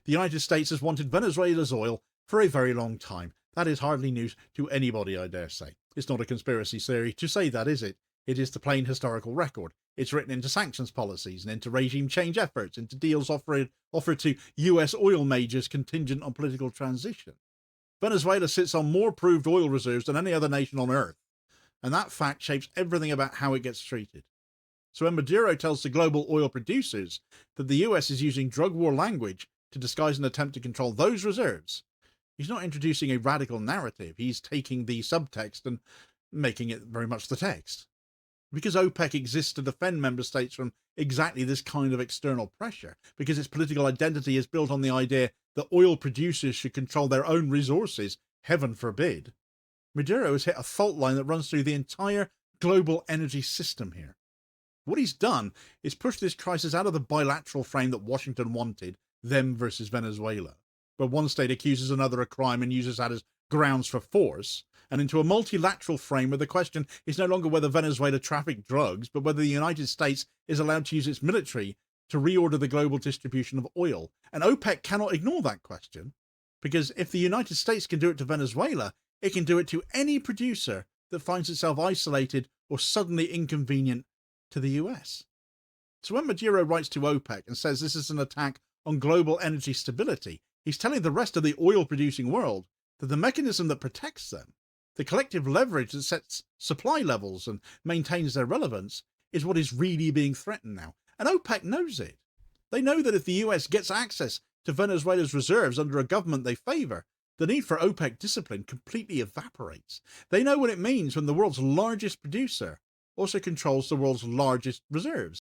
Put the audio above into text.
The United States has wanted Venezuela's oil for a very long time. That is hardly news to anybody, I dare say. It's not a conspiracy theory to say that, is it? It is the plain historical record. It's written into sanctions policies and into regime change efforts, into deals offered to US oil majors contingent on political transition. Venezuela sits on more proved oil reserves than any other nation on earth, and that fact shapes everything about how it gets treated. So when Maduro tells the global oil producers that the US is using drug war language to disguise an attempt to control those reserves, he's not introducing a radical narrative. He's taking the subtext and making it very much the text. Because OPEC exists to defend member states from exactly this kind of external pressure, because its political identity is built on the idea that oil producers should control their own resources, heaven forbid, Maduro has hit a fault line that runs through the entire global energy system here. What he's done is push this crisis out of the bilateral frame that Washington wanted, them versus Venezuela, where one state accuses another of crime and uses that as grounds for force, and into a multilateral frame where the question is no longer whether Venezuela trafficked drugs, but whether the United States is allowed to use its military to reorder the global distribution of oil. And OPEC cannot ignore that question, because if the United States can do it to Venezuela, it can do it to any producer that finds itself isolated or suddenly inconvenient to the US. So when Maduro writes to OPEC and says this is an attack on global energy stability, he's telling the rest of the oil-producing world that the mechanism that protects them, the collective leverage that sets supply levels and maintains their relevance, is what is really being threatened now. And OPEC knows it. They know that if the US gets access to Venezuela's reserves under a government they favour, the need for OPEC discipline completely evaporates. They know what it means when the world's largest producer also controls the world's largest reserves.